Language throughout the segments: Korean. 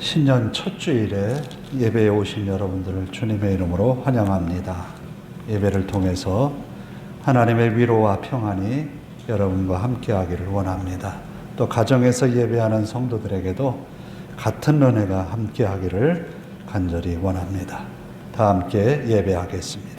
신년 첫 주일에 예배에 오신 여러분들을 주님의 이름으로 환영합니다. 예배를 통해서 하나님의 위로와 평안이 여러분과 함께하기를 원합니다. 또 가정에서 예배하는 성도들에게도 같은 은혜가 함께하기를 간절히 원합니다. 다 함께 예배하겠습니다.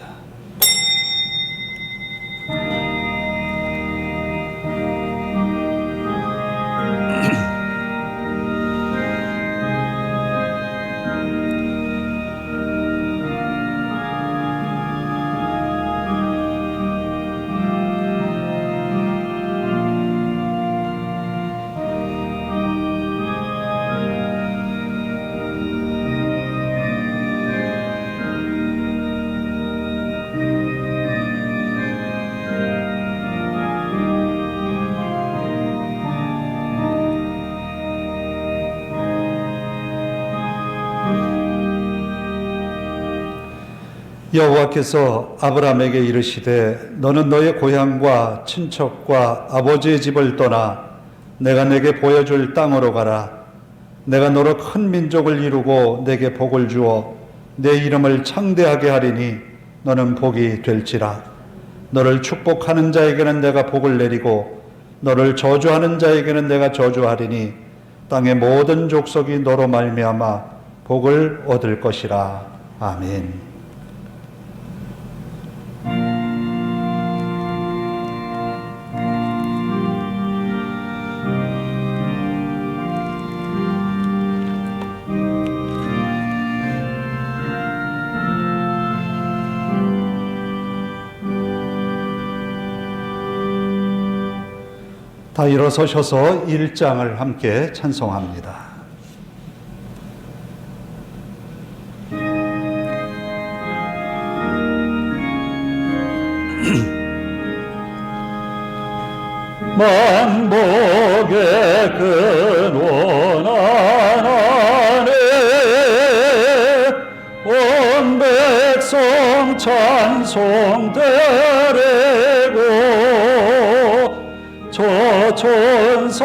여호와께서 아브라함에게 이르시되 너는 너의 고향과 친척과 아버지의 집을 떠나 내가 내게 보여줄 땅으로 가라. 내가 너로 큰 민족을 이루고 내게 복을 주어 내 이름을 창대하게 하리니 너는 복이 될지라. 너를 축복하는 자에게는 내가 복을 내리고 너를 저주하는 자에게는 내가 저주하리니 땅의 모든 족속이 너로 말미암아 복을 얻을 것이라. 아멘. 다 일어서셔서 1장을 함께 찬송합니다. 만복의 근원 안에 온 백성 찬송 드리고 저천사여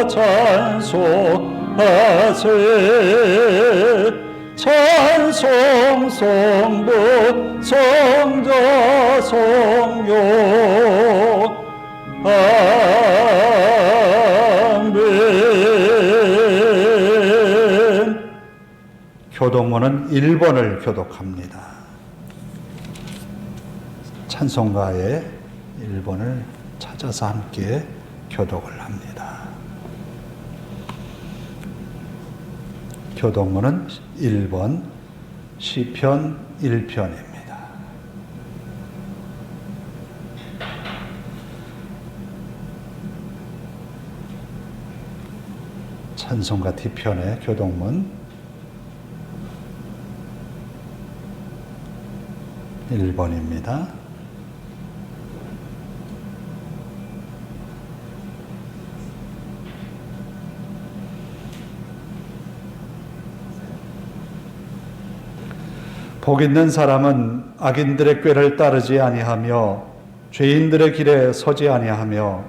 찬송하세. 찬송 성부 성자 성령 아멘. 교독문은 1번을 교독합니다. 찬송가의 1번을 찾아서 함께 교독을 합니다. 교독문은 1번 시편 1편입니다. 찬송가 뒤편의 교독문 1번입니다. 복 있는 사람은 악인들의 꾀를 따르지 아니하며 죄인들의 길에 서지 아니하며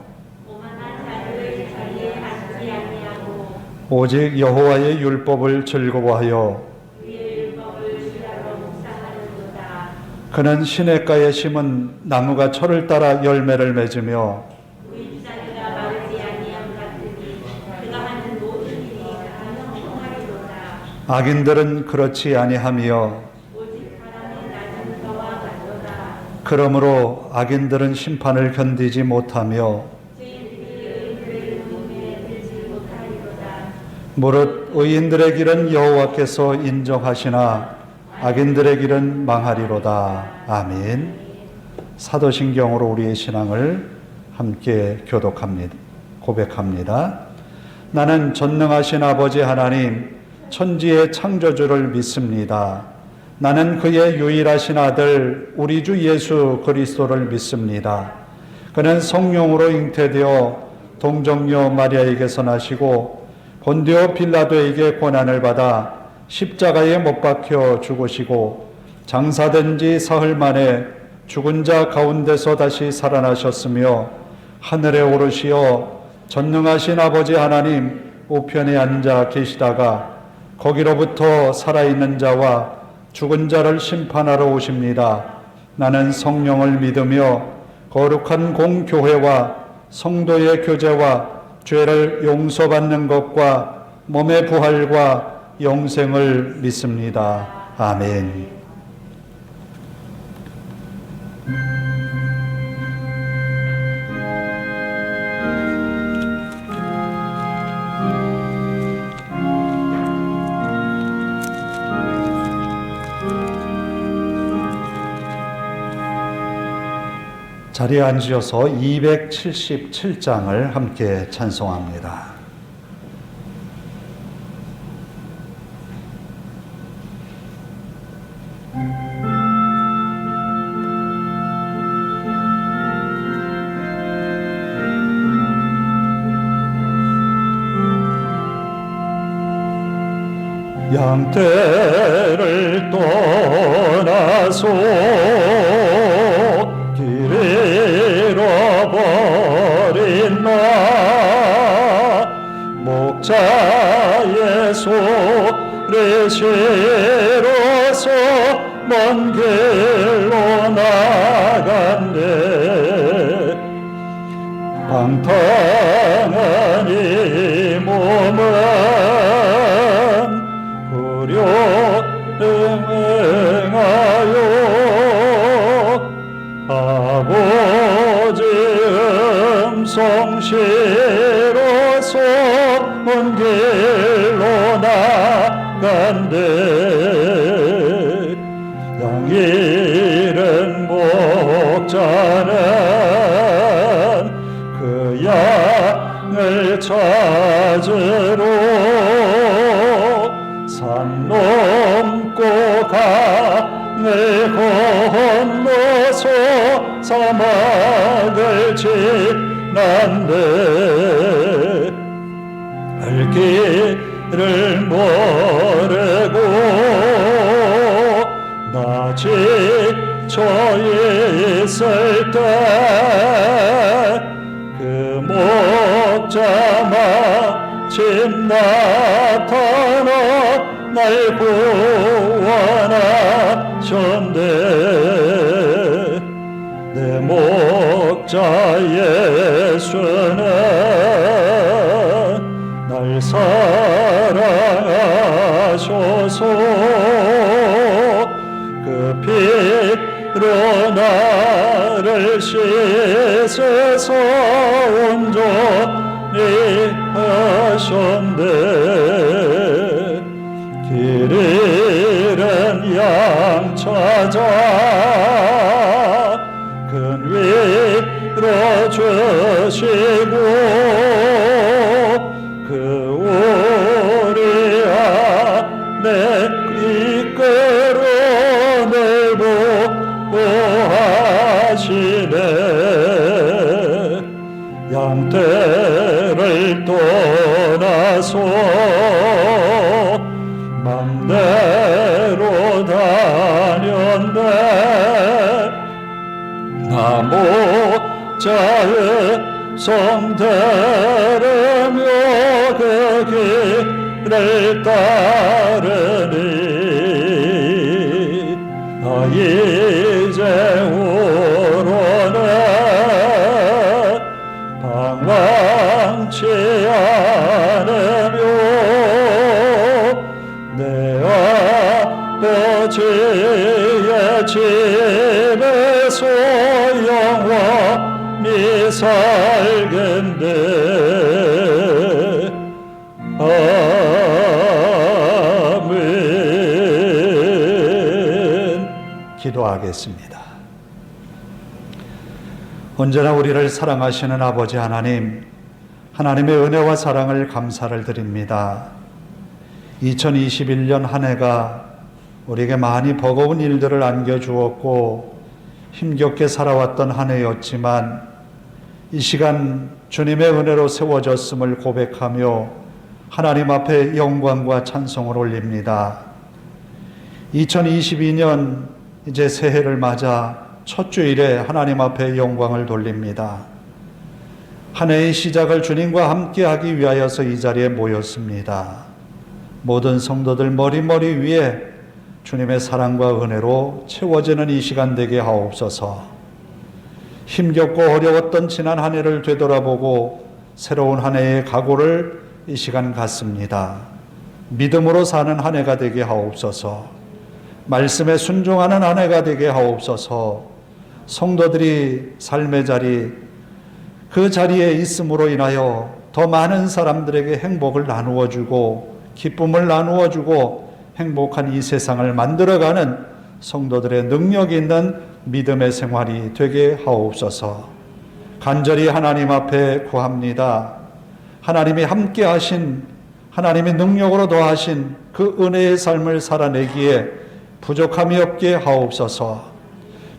오만한 자들의 자리에 앉지 아니하고 오직 여호와의 율법을 즐거워하여 그의 율법을 주야로 묵상하는도다. 그는 시냇가에 심은 나무가 철을 따라 열매를 맺으며 우입자리가 마르지 아니함 같으니 그가 하는 모든 일이 형통하리로다. 악인들은 그렇지 아니하며 오직 사람의 낮은 저와 같도다. 그러므로 악인들은 심판을 견디지 못하며 죄인들이 의인들의 눈에 들지 못하리로다. 무릇 의인들의 길은 여호와께서 인정하시나 악인들의 길은 망하리로다. 아멘. 사도신경으로 우리의 신앙을 함께 교독합니다. 고백합니다. 나는 전능하신 아버지 하나님 천지의 창조주를 믿습니다. 나는 그의 유일하신 아들 우리 주 예수 그리스도를 믿습니다. 그는 성령으로 잉태되어 동정녀 마리아에게서 나시고 본디오 빌라도에게 고난을 받아 십자가에 못 박혀 죽으시고 장사된 지 사흘 만에 죽은 자 가운데서 다시 살아나셨으며 하늘에 오르시어 전능하신 아버지 하나님 우편에 앉아 계시다가 거기로부터 살아있는 자와 죽은 자를 심판하러 오십니다. 나는 성령을 믿으며 거룩한 공교회와 성도의 교제와 죄를 용서받는 것과 몸의 부활과 영생을 믿습니다. 아멘. 자리에 앉으셔서 277장을 함께 찬송합니다. 양떼를 떠나서 길 잃어버린 나 목자의 소리 실어서 먼 길로 나간대 방탕한 이 몸은 불효능하여 아버지 음성 실어서 먼 길로 나간대 양 잃은 목자는 그 양을 찾으러 산 넘고 강을 건너서 사막을 지난데 갈 길을 모르고 나 지쳐 있을 때 그 목자 마침 나타나 날 구원하셨네 내 목자 예수는 날 사랑하셔서 그 피로 나를 씻어서 온전히 하셨네 길 잃은 양 찾아 큰 위로 주시고 그 우리 안에 이끌어내고 보하시네 양떼를 떠나서 맘대로 다녔네 나 목자의 성 들으며 그 길을 따르니 나 이제 후로는 방황치 않으며 내 아버지의 집에서 영원히 살겠네 아멘. 기도하겠습니다. 언제나 우리를 사랑하시는 아버지 하나님, 하나님의 은혜와 사랑을 감사를 드립니다. 2021년 한 해가 우리에게 많이 버거운 일들을 안겨주었고 힘겹게 살아왔던 한 해였지만 이 시간 주님의 은혜로 세워졌음을 고백하며 하나님 앞에 영광과 찬송을 올립니다. 2022년 이제 새해를 맞아 첫 주일에 하나님 앞에 영광을 돌립니다. 한 해의 시작을 주님과 함께하기 위하여서 이 자리에 모였습니다. 모든 성도들 머리머리 위에 주님의 사랑과 은혜로 채워지는 이 시간 되게 하옵소서. 힘겹고 어려웠던 지난 한 해를 되돌아보고 새로운 한 해의 각오를 이 시간 갖습니다. 믿음으로 사는 한 해가 되게 하옵소서. 말씀에 순종하는 한 해가 되게 하옵소서. 성도들이 삶의 자리, 그 자리에 있음으로 인하여 더 많은 사람들에게 행복을 나누어주고 기쁨을 나누어주고 행복한 이 세상을 만들어가는 성도들의 능력 있는 믿음의 생활이 되게 하옵소서. 간절히 하나님 앞에 구합니다. 하나님이 함께 하신, 하나님의 능력으로 더하신 그 은혜의 삶을 살아내기에 부족함이 없게 하옵소서.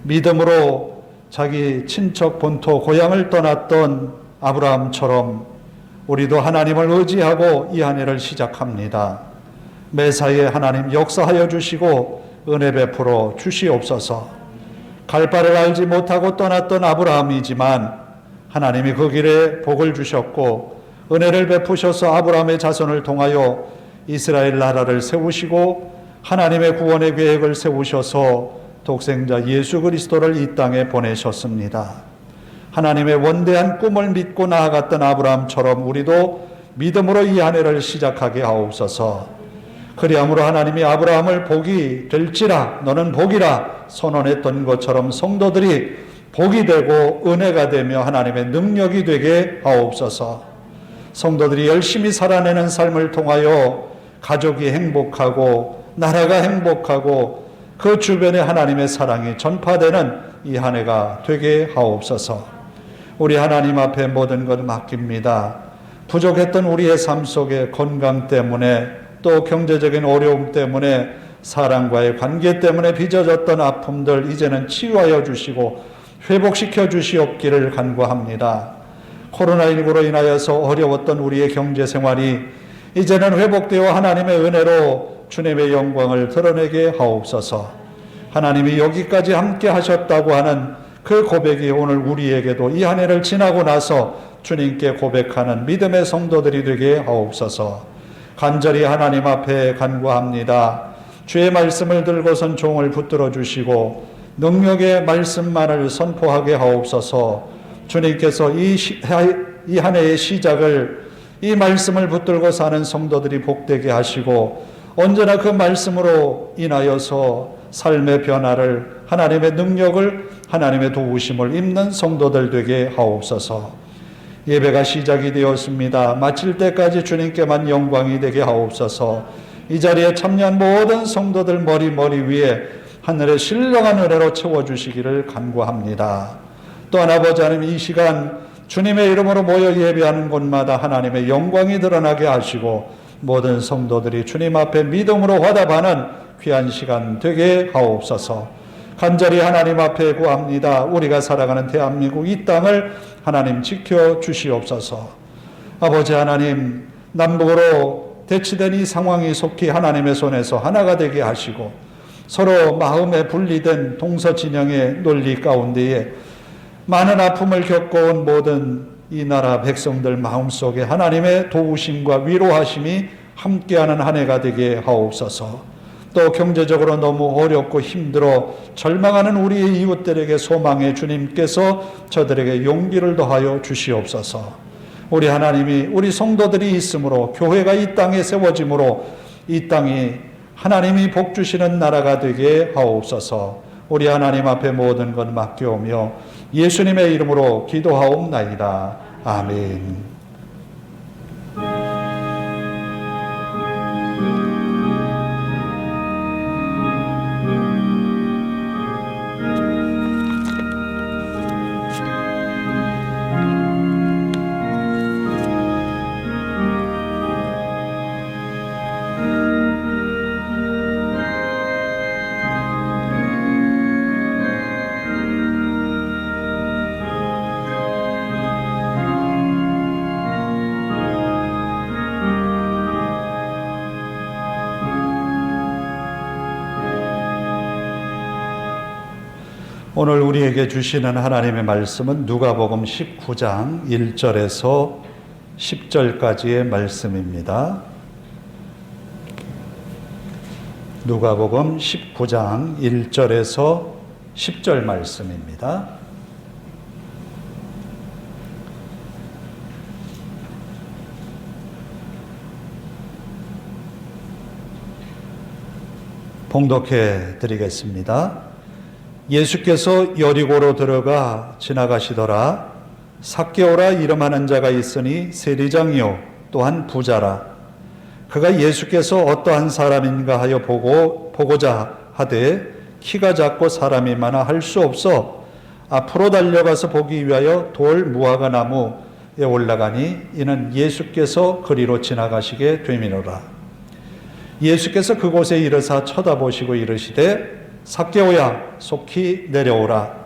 믿음으로 자기 친척 본토 고향을 떠났던 아브라함처럼 우리도 하나님을 의지하고 이 한 해를 시작합니다. 매사에 하나님 역사하여 주시고 은혜 베풀어 주시옵소서. 갈 바를 알지 못하고 떠났던 아브라함이지만 하나님이 그 길에 복을 주셨고 은혜를 베푸셔서 아브라함의 자손을 통하여 이스라엘 나라를 세우시고 하나님의 구원의 계획을 세우셔서 독생자 예수 그리스도를 이 땅에 보내셨습니다. 하나님의 원대한 꿈을 믿고 나아갔던 아브라함처럼 우리도 믿음으로 이 한 해를 시작하게 하옵소서. 그리함으로 하나님이 아브라함을 복이 될지라 너는 복이라 선언했던 것처럼 성도들이 복이 되고 은혜가 되며 하나님의 능력이 되게 하옵소서. 성도들이 열심히 살아내는 삶을 통하여 가족이 행복하고 나라가 행복하고 그 주변에 하나님의 사랑이 전파되는 이 한 해가 되게 하옵소서. 우리 하나님 앞에 모든 것 맡깁니다. 부족했던 우리의 삶 속에 건강 때문에 또 경제적인 어려움 때문에 사랑과의 관계 때문에 빚어졌던 아픔들 이제는 치유하여 주시고 회복시켜 주시옵기를 간구합니다. 코로나19로 인하여서 어려웠던 우리의 경제 생활이 이제는 회복되어 하나님의 은혜로 주님의 영광을 드러내게 하옵소서. 하나님이 여기까지 함께 하셨다고 하는 그 고백이 오늘 우리에게도 이 한 해를 지나고 나서 주님께 고백하는 믿음의 성도들이 되게 하옵소서. 간절히 하나님 앞에 간구합니다. 주의 말씀을 들고선 종을 붙들어 주시고 능력의 말씀만을 선포하게 하옵소서. 주님께서 이 한 해의 시작을 이 말씀을 붙들고 사는 성도들이 복되게 하시고 언제나 그 말씀으로 인하여서 삶의 변화를 하나님의 능력을 하나님의 도우심을 입는 성도들 되게 하옵소서. 예배가 시작이 되었습니다. 마칠 때까지 주님께만 영광이 되게 하옵소서. 이 자리에 참여한 모든 성도들 머리 위에 하늘의 신령한 은혜로 채워주시기를 간구합니다. 또한 아버지 하나님 이 시간 주님의 이름으로 모여 예배하는 곳마다 하나님의 영광이 드러나게 하시고 모든 성도들이 주님 앞에 믿음으로 화답하는 귀한 시간 되게 하옵소서. 간절히 하나님 앞에 구합니다. 우리가 살아가는 대한민국 이 땅을 하나님 지켜 주시옵소서. 아버지 하나님, 남북으로 대치된 이 상황이 속히 하나님의 손에서 하나가 되게 하시고 서로 마음에 분리된 동서진영의 논리 가운데에 많은 아픔을 겪어온 모든 이 나라 백성들 마음속에 하나님의 도우심과 위로하심이 함께하는 한 해가 되게 하옵소서. 또 경제적으로 너무 어렵고 힘들어 절망하는 우리의 이웃들에게 소망의 주님께서 저들에게 용기를 더하여 주시옵소서. 우리 하나님이 우리 성도들이 있으므로 교회가 이 땅에 세워짐으로 이 땅이 하나님이 복 주시는 나라가 되게 하옵소서. 우리 하나님 앞에 모든 것 맡겨오며 예수님의 이름으로 기도하옵나이다. 아멘. 오늘 우리에게 주시는 하나님의 말씀은 누가복음 19장 1절에서 10절까지의 말씀입니다. 누가복음 19장 1절에서 10절 말씀입니다. 봉독해 드리겠습니다. 예수께서 여리고로 들어가 지나가시더라. 삭개오라 이름하는 자가 있으니 세리장이요 또한 부자라. 그가 예수께서 어떠한 사람인가 하여 보고자 하되 키가 작고 사람이 많아 할 수 없어 앞으로 달려가서 보기 위하여 돌 무화과 나무에 올라가니 이는 예수께서 그리로 지나가시게 됨이로라. 예수께서 그곳에 이르사 쳐다보시고 이르시되 삭개오야 속히 내려오라.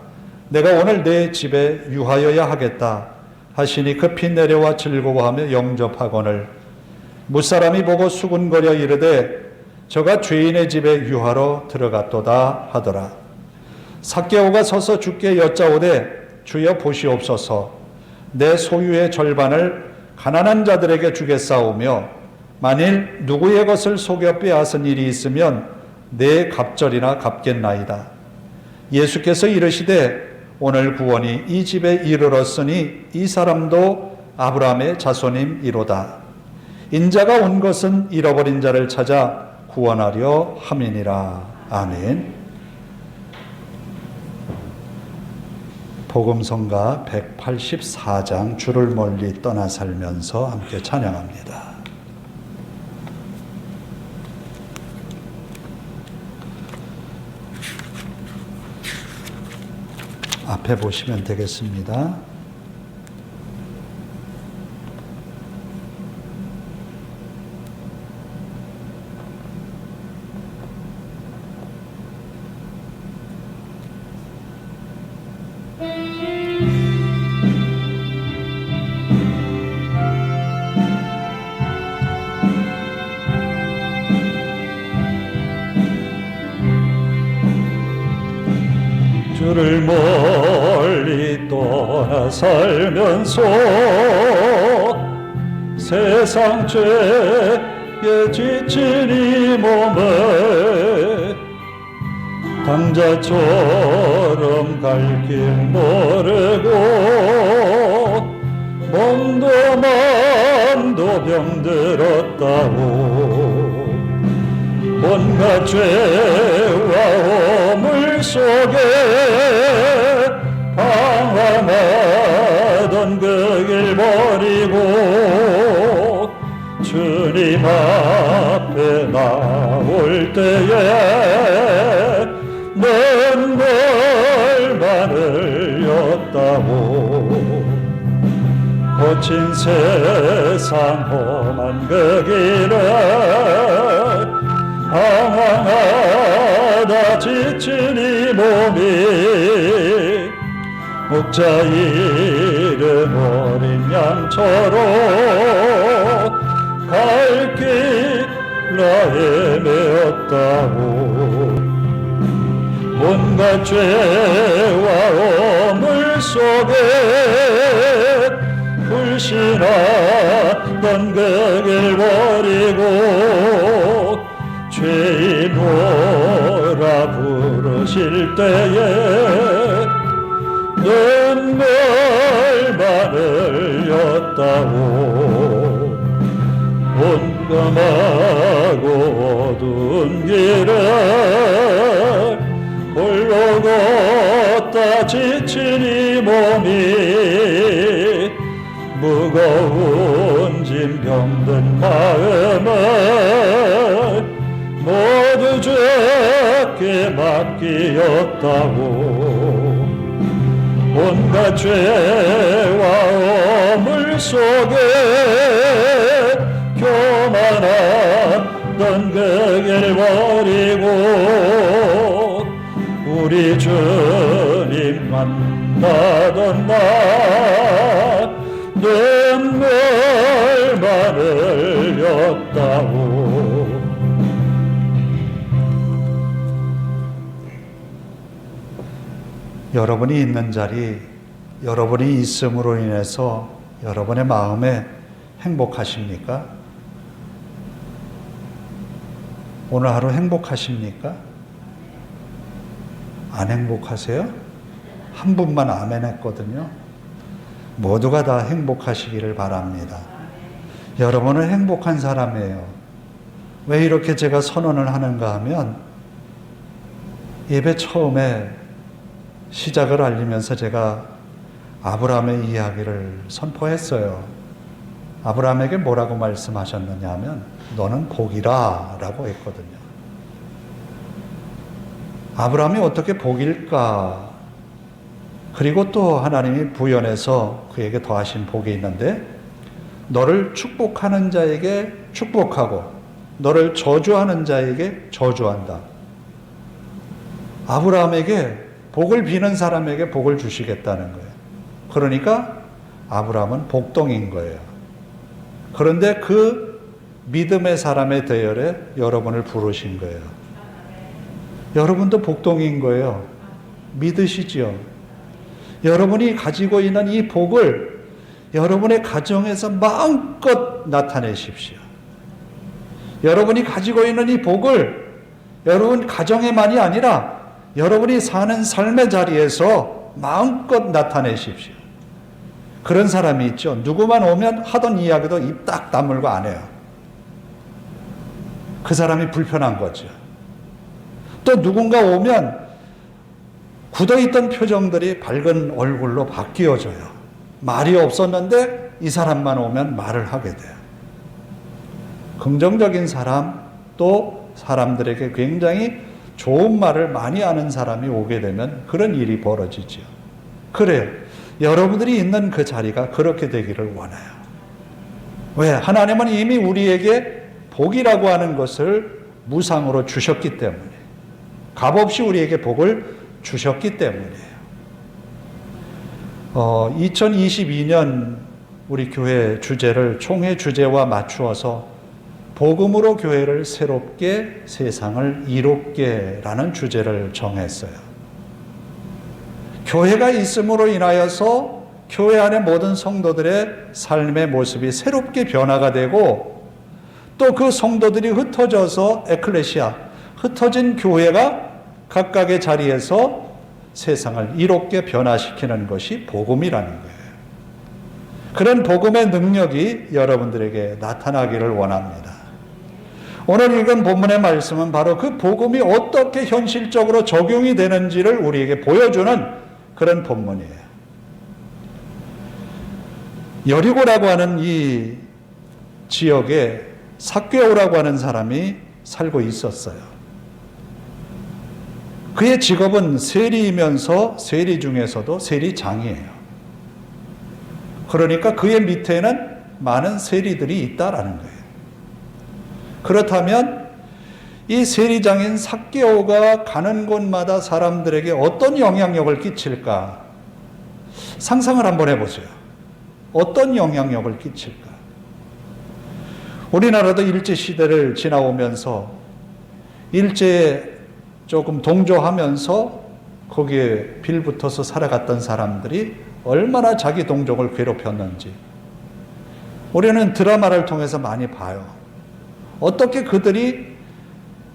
내가 오늘 내 집에 유하여야 하겠다 하시니 급히 내려와 즐거워하며 영접하거늘 무사람이 보고 수군거려 이르되 저가 죄인의 집에 유하러 들어갔도다 하더라. 삭개오가 서서 주께 여짜오되 주여 보시옵소서 내 소유의 절반을 가난한 자들에게 주겠사오며 만일 누구의 것을 속여 빼앗은 일이 있으면 내 갑절이나 갚겠나이다. 예수께서 이르시되 오늘 구원이 이 집에 이르렀으니 이 사람도 아브라함의 자손임이로다. 인자가 온 것은 잃어버린 자를 찾아 구원하려 함이니라. 아멘. 복음성가 184장 주를 멀리 떠나 살면서 함께 찬양합니다. 앞에 보시면 되겠습니다. 주를 멀리 떠나 살면서 세상 죄에 지친 이 몸에 당자처럼 갈 길 모르고 몸도 마음도 병들었다고 온갖 죄와 오물 속에 방황하던 그 길 버리고 주님 앞에 나올 때에 눈물만 흘렸다고 거친 세상 험한 그 길을 방황하다 지친 이 몸이 목자 잃어버린 양처럼 갈 길로 헤매었다고 온갖 죄와 오물 속에 불신하던 그 길 버리고 죄인 오라 부르실 때에 눈물만 흘렸다고 온감하고 어두운 길을 홀로 걷다 지친 이 몸이 무거운 짐 병든 마음을 모두 주께 맡기었다고 온갖 죄와 오물 속에 교만하던 그 길 버리고 우리 주님 만나던 날 눈물만 흘렸다고 여러분이 있는 자리, 여러분이 있음으로 인해서 여러분의 마음에 행복하십니까? 오늘 하루 행복하십니까? 안 행복하세요? 한 분만 아멘 했거든요. 모두가 다 행복하시기를 바랍니다. 여러분은 행복한 사람이에요. 왜 이렇게 제가 선언을 하는가 하면 예배 처음에 시작을 알리면서 제가 아브라함의 이야기를 선포했어요. 아브라함에게 뭐라고 말씀하셨느냐 하면 너는 복이라 라고 했거든요. 아브라함이 어떻게 복일까? 그리고 또 하나님이 부연해서 그에게 더하신 복이 있는데 너를 축복하는 자에게 축복하고 너를 저주하는 자에게 저주한다. 아브라함에게 복을 비는 사람에게 복을 주시겠다는 거예요. 그러니까 아브라함은 복동인 거예요. 그런데 그 믿음의 사람의 대열에 여러분을 부르신 거예요. 여러분도 복동인 거예요. 믿으시지요? 여러분이 가지고 있는 이 복을 여러분의 가정에서 마음껏 나타내십시오. 여러분이 가지고 있는 이 복을 여러분 가정에만이 아니라 여러분이 사는 삶의 자리에서 마음껏 나타내십시오. 그런 사람이 있죠. 누구만 오면 하던 이야기도 입 딱 다물고 안 해요. 그 사람이 불편한 거죠. 또 누군가 오면 굳어있던 표정들이 밝은 얼굴로 바뀌어져요. 말이 없었는데 이 사람만 오면 말을 하게 돼요. 긍정적인 사람, 또 사람들에게 굉장히 좋은 말을 많이 하는 사람이 오게 되면 그런 일이 벌어지죠. 그래요. 여러분들이 있는 그 자리가 그렇게 되기를 원해요. 왜? 하나님은 이미 우리에게 복이라고 하는 것을 무상으로 주셨기 때문에, 값없이 우리에게 복을 주셨기 때문이에요. 2022년 우리 교회 주제를 총회 주제와 맞추어서 복음으로 교회를 새롭게 세상을 이롭게라는 주제를 정했어요. 교회가 있음으로 인하여서 교회 안의 모든 성도들의 삶의 모습이 새롭게 변화가 되고 또 그 성도들이 흩어져서 에클레시아, 흩어진 교회가 각각의 자리에서 세상을 이롭게 변화시키는 것이 복음이라는 거예요. 그런 복음의 능력이 여러분들에게 나타나기를 원합니다. 오늘 읽은 본문의 말씀은 바로 그 복음이 어떻게 현실적으로 적용이 되는지를 우리에게 보여주는 그런 본문이에요. 여리고라고 하는 이 지역에 삭개오라고 하는 사람이 살고 있었어요. 그의 직업은 세리이면서 세리 중에서도 세리장이에요. 그러니까 그의 밑에는 많은 세리들이 있다라는 거예요. 그렇다면 이 세리장인 삭개오가 가는 곳마다 사람들에게 어떤 영향력을 끼칠까? 상상을 한번 해보세요. 어떤 영향력을 끼칠까? 우리나라도 일제시대를 지나오면서 일제에 조금 동조하면서 거기에 빌붙어서 살아갔던 사람들이 얼마나 자기 동족을 괴롭혔는지 우리는 드라마를 통해서 많이 봐요. 어떻게 그들이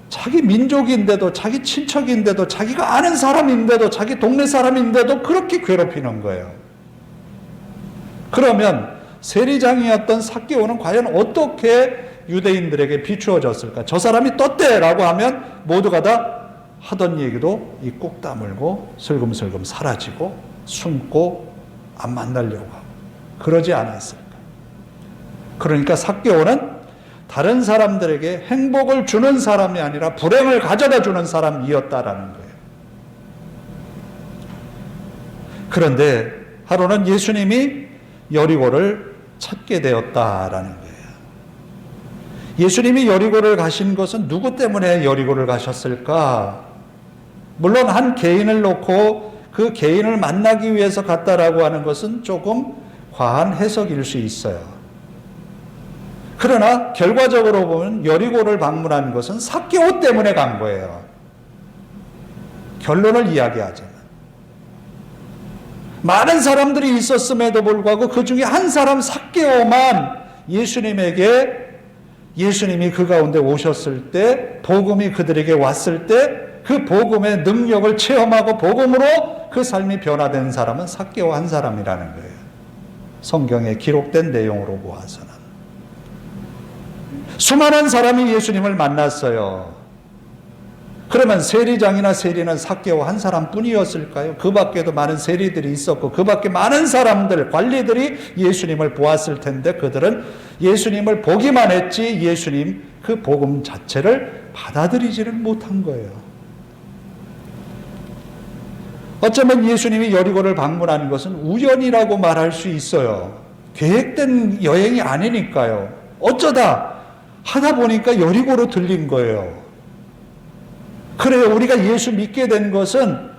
자기 민족인데도 자기 친척인데도 자기가 아는 사람인데도 자기 동네 사람인데도 그렇게 괴롭히는 거예요. 그러면 세리장이었던 삭개오는 과연 어떻게 유대인들에게 비추어졌을까? 저 사람이 떴대라고 하면 모두가 다 하던 얘기도 이 꼭 다물고 슬금슬금 사라지고 숨고 안 만나려고 하고 그러지 않았을까? 그러니까 삭개오는 다른 사람들에게 행복을 주는 사람이 아니라 불행을 가져다 주는 사람이었다라는 거예요. 그런데 하루는 예수님이 여리고를 찾게 되었다라는 거예요. 예수님이 여리고를 가신 것은 누구 때문에 여리고를 가셨을까? 물론 한 개인을 놓고 그 개인을 만나기 위해서 갔다라고 하는 것은 조금 과한 해석일 수 있어요. 그러나 결과적으로 보면 여리고를 방문한 것은 삭개오 때문에 간 거예요. 결론을 이야기하자면. 많은 사람들이 있었음에도 불구하고 그 중에 한 사람 삭개오만 예수님이 그 가운데 오셨을 때, 복음이 그들에게 왔을 때 그 복음의 능력을 체험하고 복음으로 그 삶이 변화된 사람은 삭개오 한 사람이라는 거예요. 성경에 기록된 내용으로 보아서는. 수많은 사람이 예수님을 만났어요. 그러면 세리장이나 세리는 삭개오 한 사람뿐이었을까요? 그 밖에도 많은 세리들이 있었고 그 밖에 많은 사람들, 관리들이 예수님을 보았을 텐데 그들은 예수님을 보기만 했지 예수님 그 복음 자체를 받아들이지를 못한 거예요. 어쩌면 예수님이 여리고를 방문하는 것은 우연이라고 말할 수 있어요. 계획된 여행이 아니니까요. 어쩌다 하다 보니까 여리고로 들린 거예요. 그래요. 우리가 예수 믿게 된 것은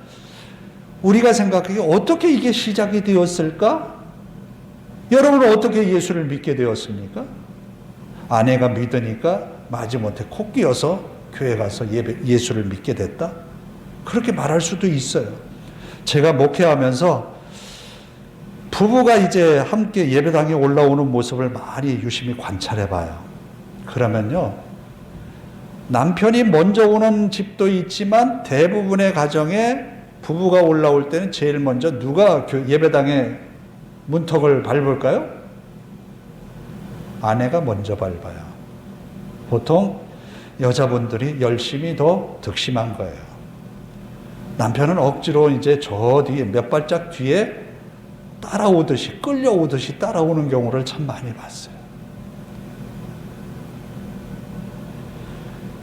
우리가 생각하기에 어떻게 이게 시작이 되었을까? 여러분은 어떻게 예수를 믿게 되었습니까? 아내가 믿으니까 마지못해 코 끼어서 교회 가서 예수를 믿게 됐다? 그렇게 말할 수도 있어요. 제가 목회하면서 부부가 이제 함께 예배당에 올라오는 모습을 많이 유심히 관찰해 봐요. 그러면요, 남편이 먼저 오는 집도 있지만 대부분의 가정에 부부가 올라올 때는 제일 먼저 누가 예배당에 문턱을 밟을까요? 아내가 먼저 밟아요. 보통 여자분들이 열심히 더 득심한 거예요. 남편은 억지로 이제 저 뒤에 몇 발짝 뒤에 따라오듯이 끌려오듯이 따라오는 경우를 참 많이 봤어요.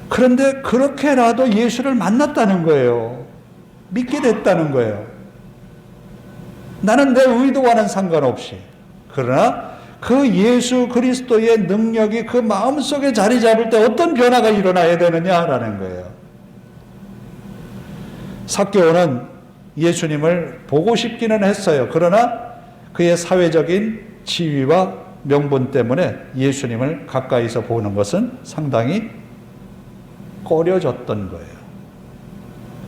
그런데 그렇게라도 예수를 만났다는 거예요. 믿게 됐다는 거예요. 나는 내 의도와는 상관없이. 그러나 그 예수 그리스도의 능력이 그 마음속에 자리 잡을 때 어떤 변화가 일어나야 되느냐라는 거예요. 삭개오는 예수님을 보고 싶기는 했어요. 그러나 그의 사회적인 지위와 명분 때문에 예수님을 가까이서 보는 것은 상당히 꺼려졌던 거예요.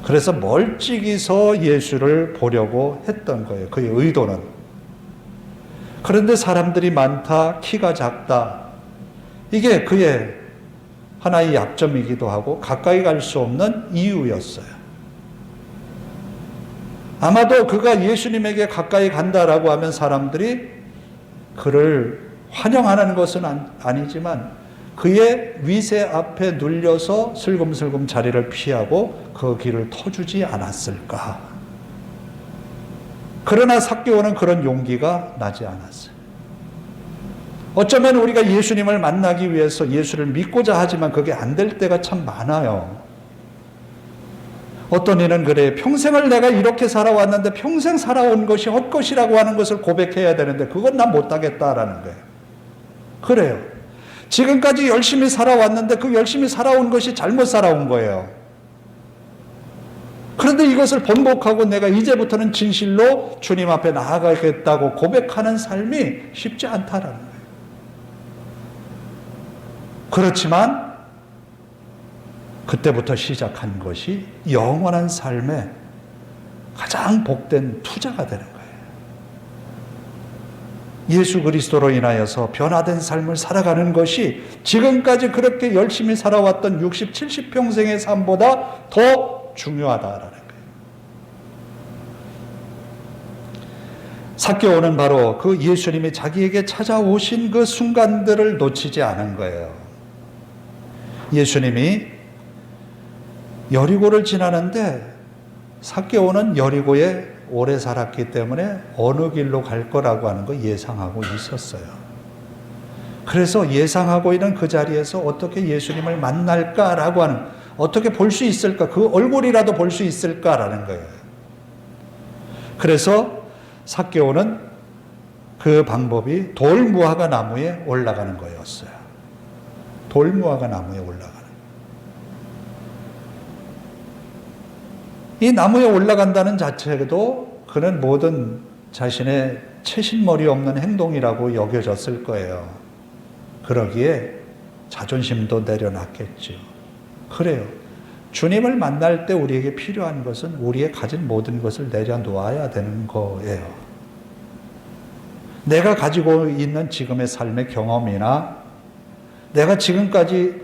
그래서 멀찍이서 예수를 보려고 했던 거예요. 그의 의도는. 그런데 사람들이 많다, 키가 작다. 이게 그의 하나의 약점이기도 하고 가까이 갈 수 없는 이유였어요. 아마도 그가 예수님에게 가까이 간다라고 하면 사람들이 그를 환영하는 것은 아니지만 그의 위세 앞에 눌려서 슬금슬금 자리를 피하고 그 길을 터주지 않았을까. 그러나 삭개오는 그런 용기가 나지 않았어요. 어쩌면 우리가 예수님을 만나기 위해서 예수를 믿고자 하지만 그게 안 될 때가 참 많아요. 어떤 이는 그래, 평생을 내가 이렇게 살아왔는데 평생 살아온 것이 헛것이라고 하는 것을 고백해야 되는데 그건 난 못하겠다라는 거예요. 그래요. 지금까지 열심히 살아왔는데 그 열심히 살아온 것이 잘못 살아온 거예요. 그런데 이것을 번복하고 내가 이제부터는 진실로 주님 앞에 나아가겠다고 고백하는 삶이 쉽지 않다라는 거예요. 그렇지만 그때부터 시작한 것이 영원한 삶에 가장 복된 투자가 되는 거예요. 예수 그리스도로 인하여서 변화된 삶을 살아가는 것이 지금까지 그렇게 열심히 살아왔던 60, 70평생의 삶보다 더 중요하다라는 거예요. 삭개오는 바로 그 예수님이 자기에게 찾아오신 그 순간들을 놓치지 않은 거예요. 예수님이 여리고를 지나는데 삭개오는 여리고에 오래 살았기 때문에 어느 길로 갈 거라고 하는 거 예상하고 있었어요. 그래서 예상하고 있는 그 자리에서 어떻게 예수님을 만날까라고 하는, 어떻게 볼 수 있을까, 그 얼굴이라도 볼 수 있을까라는 거예요. 그래서 삭개오는 그 방법이 돌무화과 나무에 올라가는 거였어요. 돌무화과 나무에 올라가는. 이 나무에 올라간다는 자체도 그는 모든 자신의 채신머리 없는 행동이라고 여겨졌을 거예요. 그러기에 자존심도 내려놨겠죠. 그래요. 주님을 만날 때 우리에게 필요한 것은 우리의 가진 모든 것을 내려놓아야 되는 거예요. 내가 가지고 있는 지금의 삶의 경험이나 내가 지금까지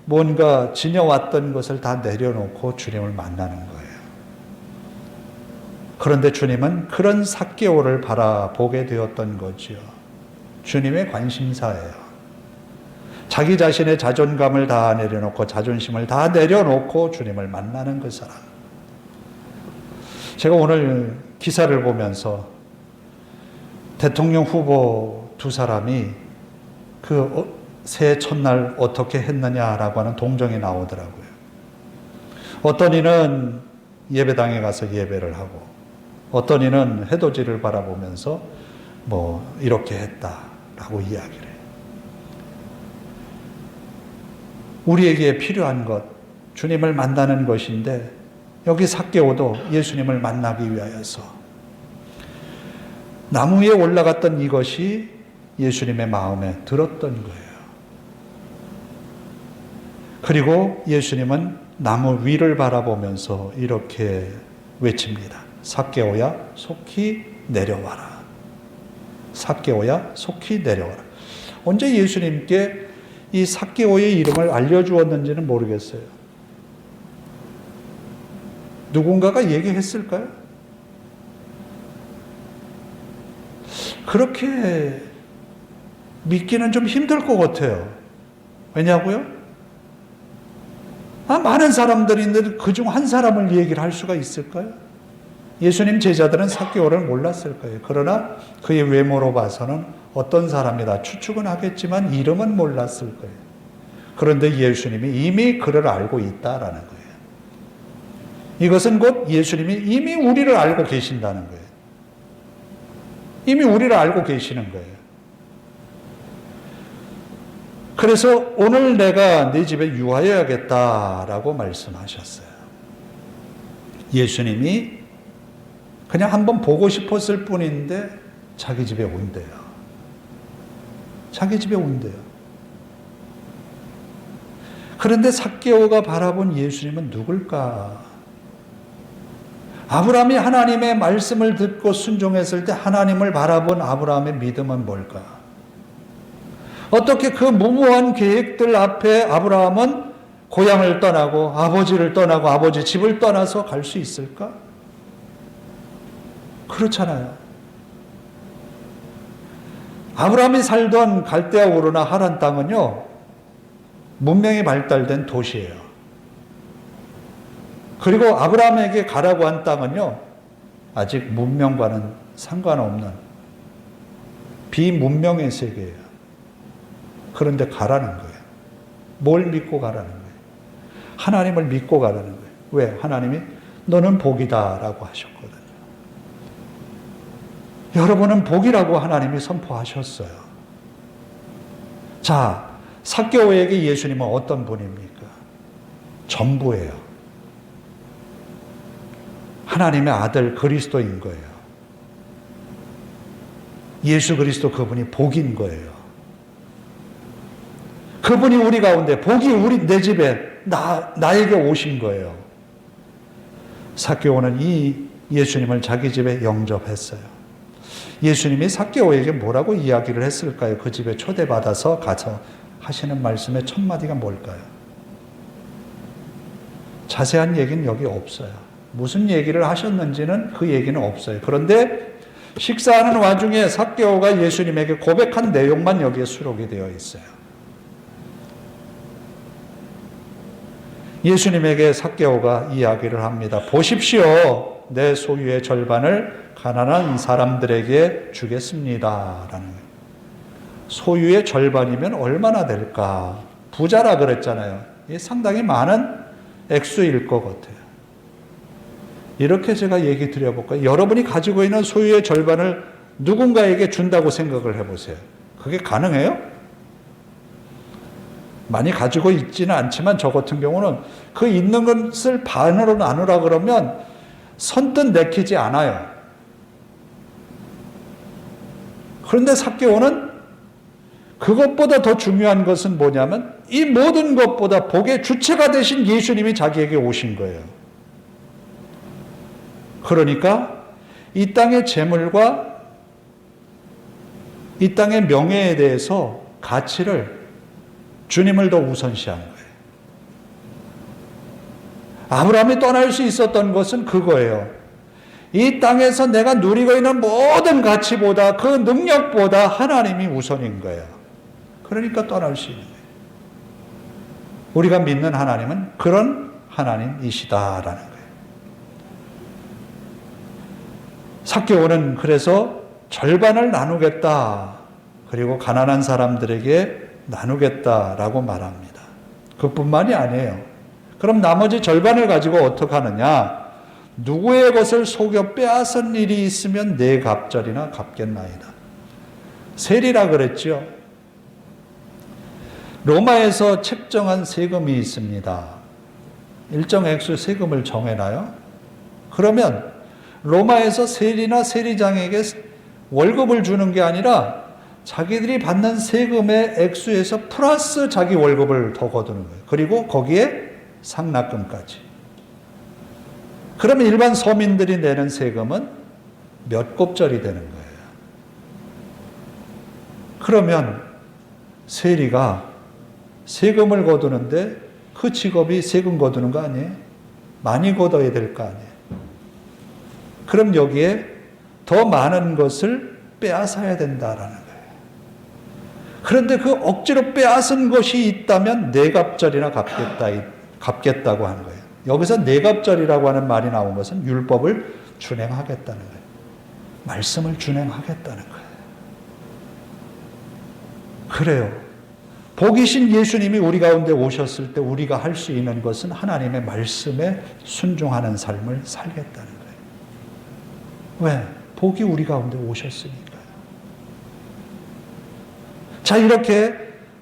뭔가 지녀왔던 것을 다 내려놓고 주님을 만나는 거예요. 그런데 주님은 그런 삭개오를 바라보게 되었던 거지요. 주님의 관심사예요. 자기 자신의 자존감을 다 내려놓고 자존심을 다 내려놓고 주님을 만나는 그 사람. 제가 오늘 기사를 보면서 대통령 후보 두 사람이 그 새해 첫날 어떻게 했느냐라고 하는 동정이 나오더라고요. 어떤 이는 예배당에 가서 예배를 하고 어떤 이는 해돋이를 바라보면서 뭐 이렇게 했다라고 이야기를 해요. 우리에게 필요한 것, 주님을 만나는 것인데 여기 삭개오도 예수님을 만나기 위하여서 나무 위에 올라갔던 이것이 예수님의 마음에 들었던 거예요. 그리고 예수님은 나무 위를 바라보면서 이렇게 외칩니다. 삭개오야 속히 내려와라. 삭개오야 속히 내려와라. 언제 예수님께 이 삭개오의 이름을 알려주었는지는 모르겠어요. 누군가가 얘기했을까요? 그렇게 믿기는 좀 힘들 것 같아요. 왜냐고요? 많은 사람들이 있는데 그중 한 사람을 얘기를 할 수가 있을까요? 예수님 제자들은 삭개오를 몰랐을 거예요. 그러나 그의 외모로 봐서는 어떤 사람이다 추측은 하겠지만 이름은 몰랐을 거예요. 그런데 예수님이 이미 그를 알고 있다라는 거예요. 이것은 곧 예수님이 이미 우리를 알고 계신다는 거예요. 이미 우리를 알고 계시는 거예요. 그래서 오늘 내가 네 집에 유하여야겠다라고 말씀하셨어요. 예수님이 그냥 한번 보고 싶었을 뿐인데 자기 집에 온대요. 자기 집에 온대요. 그런데 삭개오가 바라본 예수님은 누굴까? 아브라함이 하나님의 말씀을 듣고 순종했을 때 하나님을 바라본 아브라함의 믿음은 뭘까? 어떻게 그 무모한 계획들 앞에 아브라함은 고향을 떠나고 아버지를 떠나고 아버지 집을 떠나서 갈 수 있을까? 그렇잖아요. 아브라함이 살던 갈대아 우르나 하란 땅은요, 문명이 발달된 도시예요. 그리고 아브라함에게 가라고 한 땅은요, 아직 문명과는 상관없는 비문명의 세계예요. 그런데 가라는 거예요. 뭘 믿고 가라는 거예요? 하나님을 믿고 가라는 거예요. 왜? 하나님이 너는 복이다라고 하셨거든요. 여러분은 복이라고 하나님이 선포하셨어요. 자, 삭개오에게 예수님은 어떤 분입니까? 전부예요. 하나님의 아들 그리스도인 거예요. 예수 그리스도 그분이 복인 거예요. 그분이 우리 가운데, 복이 내 집에 나에게 오신 거예요. 삭개오는 이 예수님을 자기 집에 영접했어요. 예수님이 삭개오에게 뭐라고 이야기를 했을까요? 그 집에 초대받아서 가서 하시는 말씀의 첫 마디가 뭘까요? 자세한 얘기는 여기 없어요. 무슨 얘기를 하셨는지는 그 얘기는 없어요. 그런데 식사하는 와중에 삭개오가 예수님에게 고백한 내용만 여기에 수록이 되어 있어요. 예수님에게 삭개오가 이야기를 합니다. 보십시오. 내 소유의 절반을 가난한 사람들에게 주겠습니다. 라는 거예요. 소유의 절반이면 얼마나 될까? 부자라 그랬잖아요. 이게 상당히 많은 액수일 것 같아요. 이렇게 제가 얘기 드려볼까요? 여러분이 가지고 있는 소유의 절반을 누군가에게 준다고 생각을 해보세요. 그게 가능해요? 많이 가지고 있지는 않지만 저 같은 경우는 그 있는 것을 반으로 나누라 그러면 선뜻 내키지 않아요. 그런데 삭개오는 그것보다 더 중요한 것은 뭐냐면 이 모든 것보다 복의 주체가 되신 예수님이 자기에게 오신 거예요. 그러니까 이 땅의 재물과 이 땅의 명예에 대해서 가치를 주님을 더 우선시한 거예요. 아브라함이 떠날 수 있었던 것은 그거예요. 이 땅에서 내가 누리고 있는 모든 가치보다, 그 능력보다 하나님이 우선인 거예요. 그러니까 떠날 수 있는 거예요. 우리가 믿는 하나님은 그런 하나님이시다라는 거예요. 삭개오는 그래서 절반을 나누겠다, 그리고 가난한 사람들에게 나누겠다라고 말합니다. 그뿐만이 아니에요. 그럼 나머지 절반을 가지고 어떻게 하느냐? 누구의 것을 속여 빼앗은 일이 있으면 네 갑절이나 갚겠나이다. 세리라 그랬죠. 로마에서 책정한 세금이 있습니다. 일정 액수 세금을 정해놔요. 그러면 로마에서 세리나 세리장에게 월급을 주는 게 아니라 자기들이 받는 세금의 액수에서 플러스 자기 월급을 더 거두는 거예요. 그리고 거기에 상납금까지. 그러면 일반 서민들이 내는 세금은 몇 곱절이 되는 거예요. 그러면 세리가 세금을 거두는데 그 직업이 세금 거두는 거 아니에요? 많이 거둬야 될 거 아니에요? 그럼 여기에 더 많은 것을 빼앗아야 된다라는 거예요. 그런데 그 억지로 빼앗은 것이 있다면 네 갑절이나 갚겠다고 하는 거예요. 여기서 네 갑절이라고 하는 말이 나온 것은 율법을 준행하겠다는 거예요. 말씀을 준행하겠다는 거예요. 그래요. 복이신 예수님이 우리 가운데 오셨을 때 우리가 할 수 있는 것은 하나님의 말씀에 순종하는 삶을 살겠다는 거예요. 왜? 복이 우리 가운데 오셨으니까요. 자, 이렇게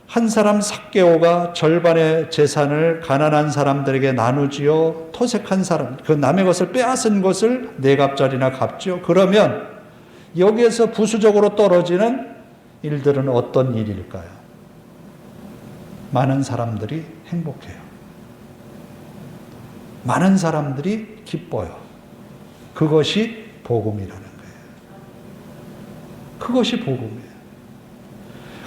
한 사람 삭개오가 절반의 재산을 가난한 사람들에게 나누지요. 토색한 사람, 그 남의 것을 빼앗은 것을 네 갑절이나 갚지요. 그러면 여기에서 부수적으로 떨어지는 일들은 어떤 일일까요? 많은 사람들이 행복해요. 많은 사람들이 기뻐요. 그것이 복음이라는 거예요. 그것이 복음이에요.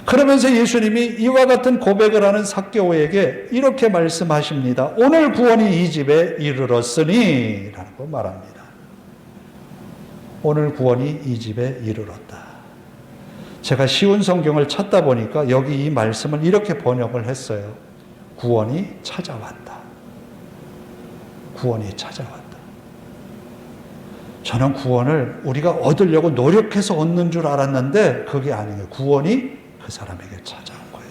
그러면서 예수님이 이와 같은 고백을 하는 삭개오에게 이렇게 말씀하십니다. 오늘 구원이 이 집에 이르렀으니 라고 말합니다. 오늘 구원이 이 집에 이르렀다. 제가 쉬운 성경을 찾다 보니까 여기 이 말씀을 이렇게 번역을 했어요. 구원이 찾아왔다. 구원이 찾아왔다. 저는 구원을 우리가 얻으려고 노력해서 얻는 줄 알았는데 그게 아니에요. 구원이 그 사람에게 찾아온 거예요.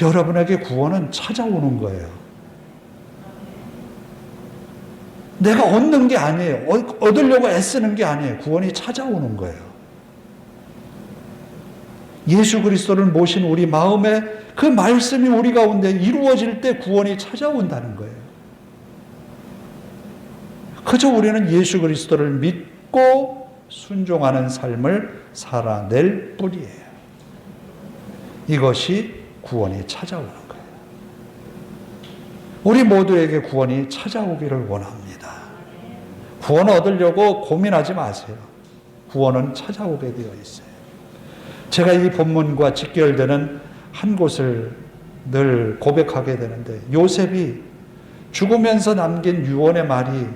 여러분에게 구원은 찾아오는 거예요. 내가 얻는 게 아니에요. 얻으려고 애쓰는 게 아니에요. 구원이 찾아오는 거예요. 예수 그리스도를 모신 우리 마음에 그 말씀이 우리 가운데 이루어질 때 구원이 찾아온다는 거예요. 그저 우리는 예수 그리스도를 믿고 순종하는 삶을 살아낼 뿐이에요. 이것이 구원이 찾아오는 거예요. 우리 모두에게 구원이 찾아오기를 원합니다. 구원 얻으려고 고민하지 마세요. 구원은 찾아오게 되어 있어요. 제가 이 본문과 직결되는 한 곳을 늘 고백하게 되는데, 요셉이 죽으면서 남긴 유언의 말이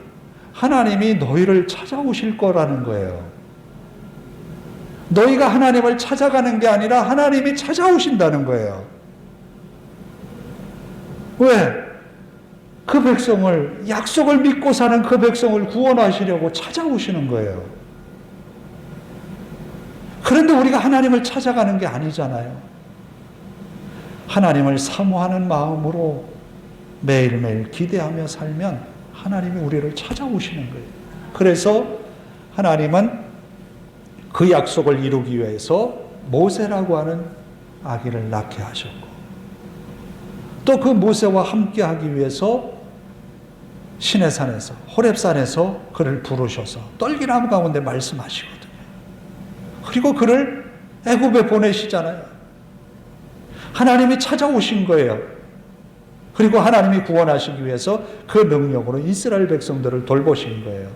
하나님이 너희를 찾아오실 거라는 거예요. 너희가 하나님을 찾아가는 게 아니라 하나님이 찾아오신다는 거예요. 왜? 그 백성을, 약속을 믿고 사는 그 백성을 구원하시려고 찾아오시는 거예요. 그런데 우리가 하나님을 찾아가는 게 아니잖아요. 하나님을 사모하는 마음으로 매일매일 기대하며 살면 하나님이 우리를 찾아오시는 거예요. 그래서 하나님은 그 약속을 이루기 위해서 모세라고 하는 아기를 낳게 하셨고, 또 그 모세와 함께 하기 위해서 시내산에서, 호렙산에서 그를 부르셔서 떨기나무 가운데 말씀하시거든요. 그리고 그를 애굽에 보내시잖아요. 하나님이 찾아오신 거예요. 그리고 하나님이 구원하시기 위해서 그 능력으로 이스라엘 백성들을 돌보신 거예요.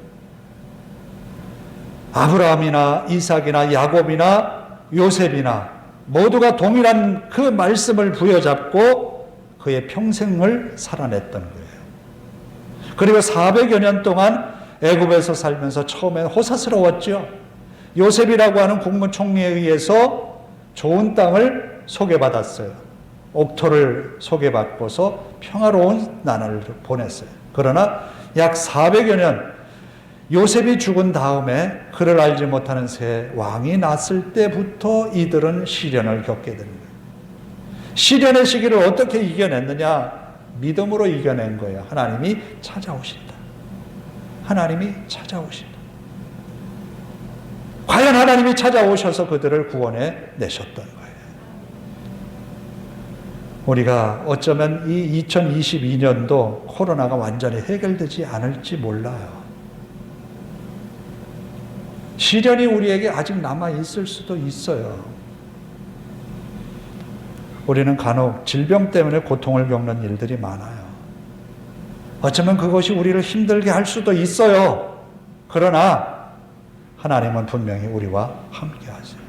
아브라함이나 이삭이나 야곱이나 요셉이나 모두가 동일한 그 말씀을 부여잡고 그의 평생을 살아냈던 거예요. 그리고 400여 년 동안 애굽에서 살면서 처음엔 호사스러웠죠. 요셉이라고 하는 국무총리에 의해서 좋은 땅을 소개받았어요. 옥토를 소개받고서 평화로운 나날을 보냈어요. 그러나 약 400여 년 요셉이 죽은 다음에 그를 알지 못하는 새 왕이 났을 때부터 이들은 시련을 겪게 되는 거예요. 시련의 시기를 어떻게 이겨냈느냐? 믿음으로 이겨낸 거예요. 하나님이 찾아오신다. 하나님이 찾아오신다. 과연 하나님이 찾아오셔서 그들을 구원해 내셨던 거예요. 우리가 어쩌면 이 2022년도 코로나가 완전히 해결되지 않을지 몰라요. 시련이 우리에게 아직 남아있을 수도 있어요. 우리는 간혹 질병 때문에 고통을 겪는 일들이 많아요. 어쩌면 그것이 우리를 힘들게 할 수도 있어요. 그러나 하나님은 분명히 우리와 함께 하세요.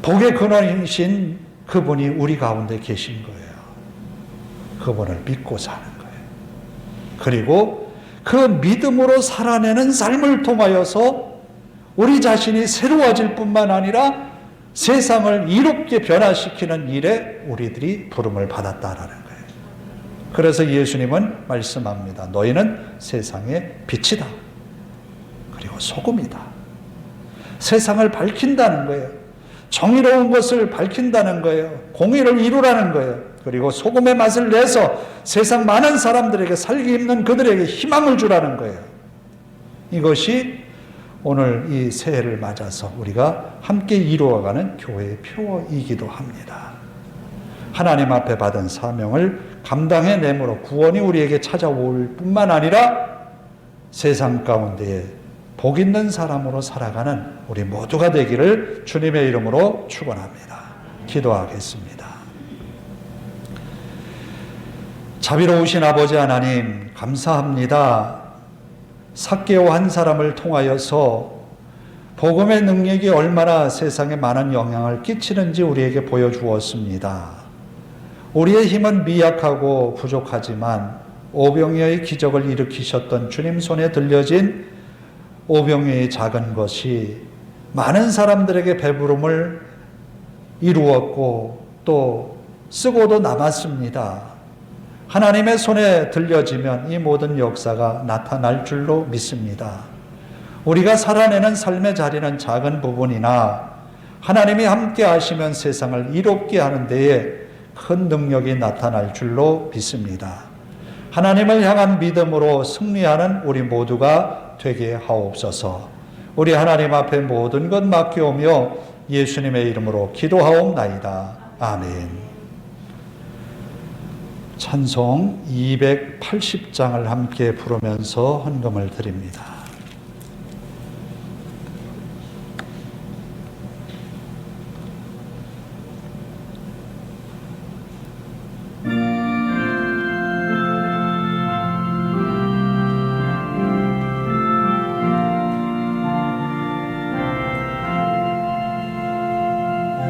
복의 근원이신 그분이 우리 가운데 계신 거예요. 그분을 믿고 사는 거예요. 그리고 그 믿음으로 살아내는 삶을 통하여서 우리 자신이 새로워질 뿐만 아니라 세상을 이롭게 변화시키는 일에 우리들이 부름을 받았다라는 거예요. 그래서 예수님은 말씀합니다. 너희는 세상의 빛이다. 그리고 소금이다. 세상을 밝힌다는 거예요. 정의로운 것을 밝힌다는 거예요. 공의를 이루라는 거예요. 그리고 소금의 맛을 내서 세상 많은 사람들에게 살기 힘든 그들에게 희망을 주라는 거예요. 이것이 오늘 이 새해를 맞아서 우리가 함께 이루어가는 교회의 표어이기도 합니다. 하나님 앞에 받은 사명을 감당해내므로 구원이 우리에게 찾아올 뿐만 아니라 세상 가운데에 복 있는 사람으로 살아가는 우리 모두가 되기를 주님의 이름으로 축원합니다. 기도하겠습니다. 자비로우신 아버지 하나님 감사합니다. 삭개오 한 사람을 통하여서 복음의 능력이 얼마나 세상에 많은 영향을 끼치는지 우리에게 보여주었습니다. 우리의 힘은 미약하고 부족하지만 오병이어의 기적을 일으키셨던 주님 손에 들려진 오병이어의 작은 것이 많은 사람들에게 배부름을 이루었고 또 쓰고도 남았습니다. 하나님의 손에 들려지면 이 모든 역사가 나타날 줄로 믿습니다. 우리가 살아내는 삶의 자리는 작은 부분이나 하나님이 함께 하시면 세상을 이롭게 하는 데에 큰 능력이 나타날 줄로 믿습니다. 하나님을 향한 믿음으로 승리하는 우리 모두가 되게 하옵소서. 우리 하나님 앞에 모든 것 맡겨오며 예수님의 이름으로 기도하옵나이다. 아멘. 찬송 280장을 함께 부르면서 헌금을 드립니다.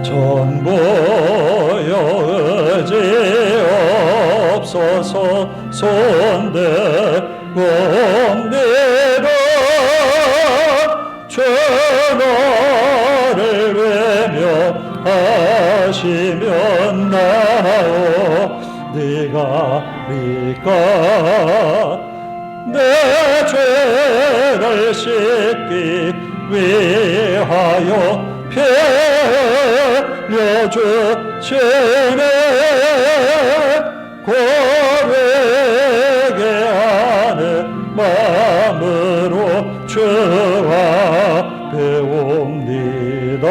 전보여 의지 없어서 손대고 내가 죄나를 외면하시면 나오 네가 내 죄를 씻기 위하여 빌려주시네 고백에 하는 마음으로 주와 배웁니다.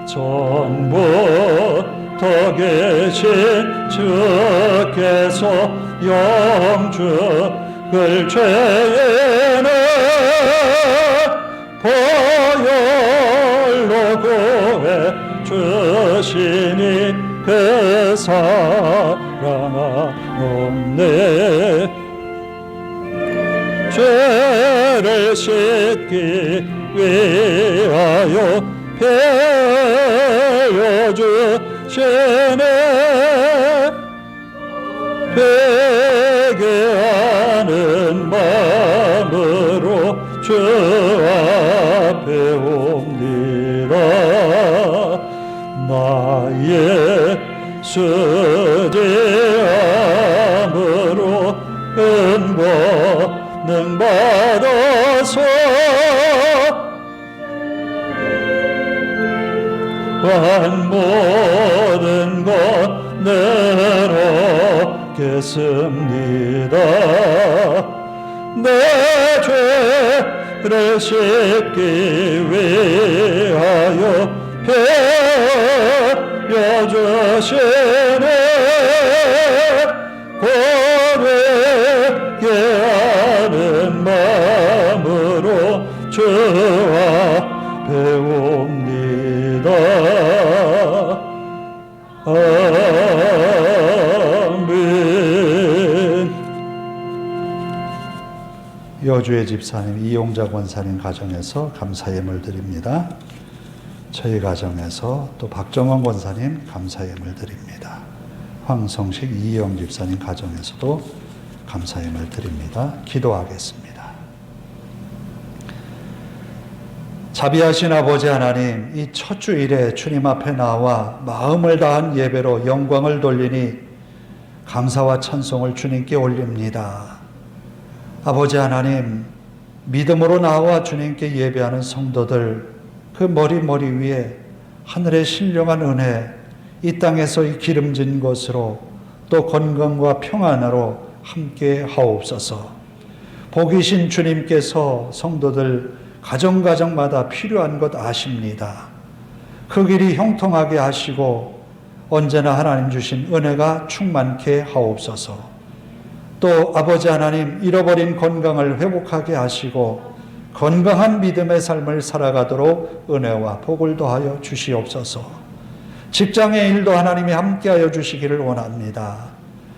전부터 계신 주께서 영죽을 죄에는 보혈로 구해 주시니 그 사랑 없네 죄 위하여 베어주시네. 회개하는 마음으로 주 앞에 옵니다. 나의 수지함으로 은권능 받아서 한 모든 것 내놓겠습니다. 내 죄를 씻기 위하여 베어주시네. 고백게 하는 마음으로 주 앞에 옵니다. 아멘. 여주의 집사님 이용자 권사님 가정에서 감사 예물 드립니다. 저희 가정에서 또 박정원 권사님 감사 예물 드립니다. 황성식 이영 집사님 가정에서도 감사 예물 드립니다. 기도하겠습니다. 자비하신 아버지 하나님, 이 첫 주일에 주님 앞에 나와 마음을 다한 예배로 영광을 돌리니 감사와 찬송을 주님께 올립니다. 아버지 하나님, 믿음으로 나와 주님께 예배하는 성도들, 그 머리 위에 하늘의 신령한 은혜, 이 땅에서 이 기름진 것으로 또 건강과 평안으로 함께 하옵소서. 복이신 주님께서 성도들 가정마다 필요한 것 아십니다. 그 길이 형통하게 하시고 언제나 하나님 주신 은혜가 충만케 하옵소서. 또 아버지 하나님, 잃어버린 건강을 회복하게 하시고 건강한 믿음의 삶을 살아가도록 은혜와 복을 더하여 주시옵소서. 직장의 일도 하나님이 함께하여 주시기를 원합니다.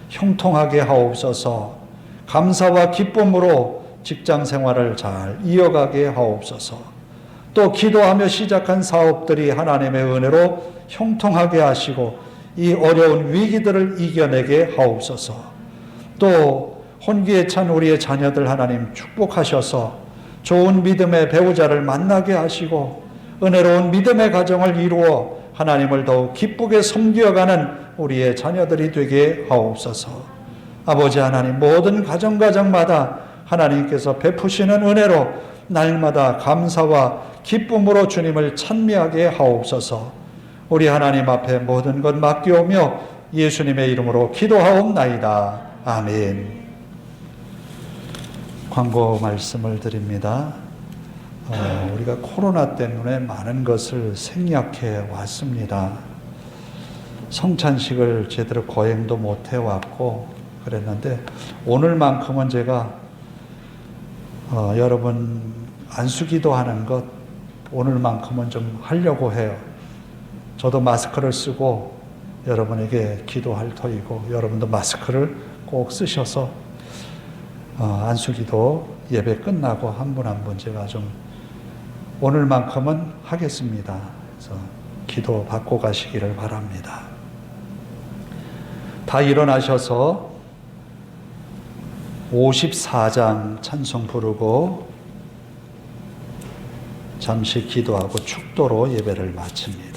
형통하게 하옵소서. 감사와 기쁨으로 직장 생활을 잘 이어가게 하옵소서. 또 기도하며 시작한 사업들이 하나님의 은혜로 형통하게 하시고 이 어려운 위기들을 이겨내게 하옵소서. 또 혼기에 찬 우리의 자녀들 하나님 축복하셔서 좋은 믿음의 배우자를 만나게 하시고 은혜로운 믿음의 가정을 이루어 하나님을 더욱 기쁘게 섬겨가는 우리의 자녀들이 되게 하옵소서. 아버지 하나님, 모든 가정마다 하나님께서 베푸시는 은혜로 날마다 감사와 기쁨으로 주님을 찬미하게 하옵소서. 우리 하나님 앞에 모든 것 맡기오며 예수님의 이름으로 기도하옵나이다. 아멘. 광고 말씀을 드립니다. 우리가 코로나 때문에 많은 것을 생략해 왔습니다. 성찬식을 제대로 거행도 못 해왔고 그랬는데 오늘만큼은 제가 여러분 안수기도 하는 것 오늘만큼은 좀 하려고 해요. 저도 마스크를 쓰고 여러분에게 기도할 터이고 여러분도 마스크를 꼭 쓰셔서 안수기도 예배 끝나고 한 분 한 분 제가 좀 오늘만큼은 하겠습니다. 그래서 기도 받고 가시기를 바랍니다. 다 일어나셔서 54장 찬송 부르고 잠시 기도하고 축도로 예배를 마칩니다.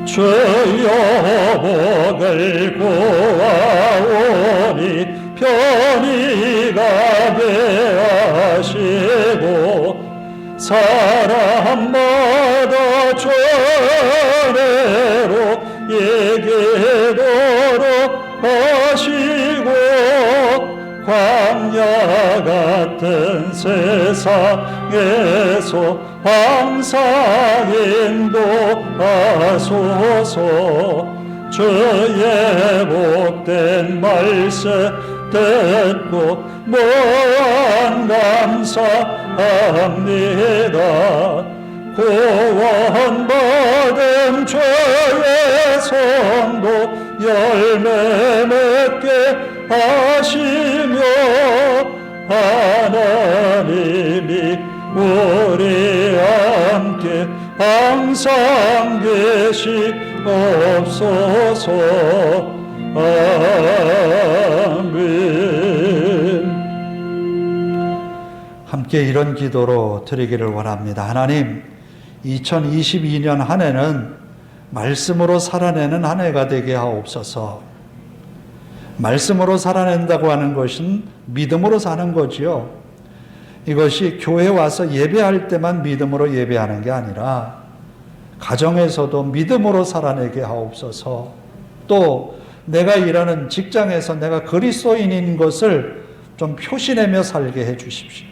주여 복을 구하오니 편히 가게 하시고 사람마다 죄례로 얘기도록 하시고 광야 같은 세상에서 항상 인도하소서. 주의 복된 말씀 듣고 무한 감사합니다. 구원받은 죄의 성도 열매 맺게 하시며 하나님이 우리 함께 항상 계시옵소서. 아멘. 함께 이런 기도로 드리기를 원합니다. 하나님, 2022년 한 해는 말씀으로 살아내는 한 해가 되게 하옵소서. 말씀으로 살아낸다고 하는 것은 믿음으로 사는 거지요. 이것이 교회 와서 예배할 때만 믿음으로 예배하는 게 아니라 가정에서도 믿음으로 살아내게 하옵소서. 또 내가 일하는 직장에서 내가 그리스도인인 것을 좀 표시내며 살게 해 주십시오.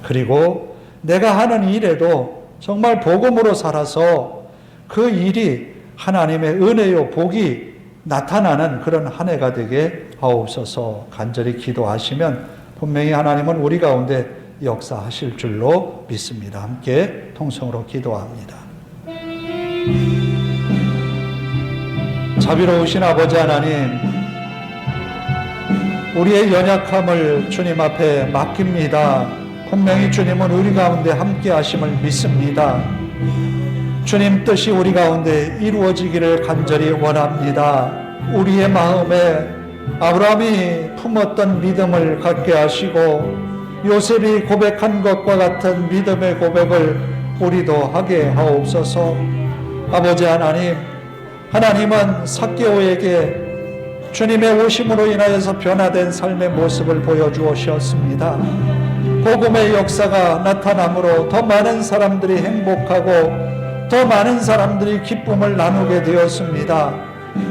그리고 내가 하는 일에도 정말 복음으로 살아서 그 일이 하나님의 은혜요 복이 나타나는 그런 한 해가 되게 하옵소서. 간절히 기도하시면 분명히 하나님은 우리 가운데 역사하실 줄로 믿습니다. 함께 통성으로 기도합니다. 자비로우신 아버지 하나님, 우리의 연약함을 주님 앞에 맡깁니다. 분명히 주님은 우리 가운데 함께 하심을 믿습니다. 주님 뜻이 우리 가운데 이루어지기를 간절히 원합니다. 우리의 마음에 아브라함이 품었던 믿음을 갖게 하시고 요셉이 고백한 것과 같은 믿음의 고백을 우리도 하게 하옵소서. 아버지 하나님, 하나님은 삭개오에게 주님의 오심으로 인하여서 변화된 삶의 모습을 보여주셨습니다. 복음의 역사가 나타남으로 더 많은 사람들이 행복하고 더 많은 사람들이 기쁨을 나누게 되었습니다.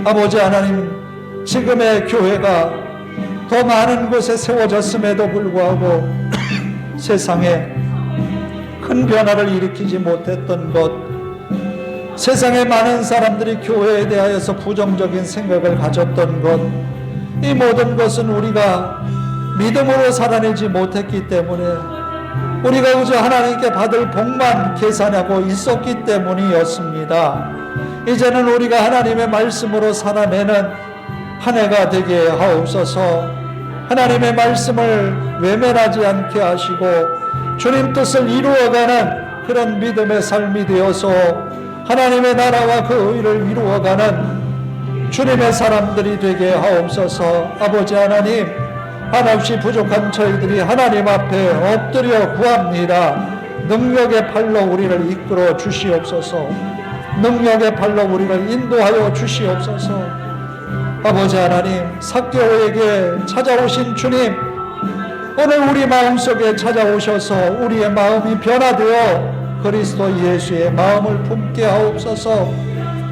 아버지 하나님, 지금의 교회가 더 많은 곳에 세워졌음에도 불구하고 세상에 큰 변화를 일으키지 못했던 것, 세상에 많은 사람들이 교회에 대하여서 부정적인 생각을 가졌던 것, 이 모든 것은 우리가 믿음으로 살아내지 못했기 때문에 우리가 그저 하나님께 받을 복만 계산하고 있었기 때문이었습니다. 이제는 우리가 하나님의 말씀으로 살아내는 한 해가 되게 하옵소서. 하나님의 말씀을 외면하지 않게 하시고 주님 뜻을 이루어가는 그런 믿음의 삶이 되어서 하나님의 나라와 그 의를 이루어가는 주님의 사람들이 되게 하옵소서. 아버지 하나님, 한없이 부족한 저희들이 하나님 앞에 엎드려 구합니다. 능력의 팔로 우리를 이끌어 주시옵소서. 능력의 팔로 우리를 인도하여 주시옵소서. 아버지 하나님, 삭개오에게 찾아오신 주님, 오늘 우리 마음속에 찾아오셔서 우리의 마음이 변화되어 그리스도 예수의 마음을 품게 하옵소서.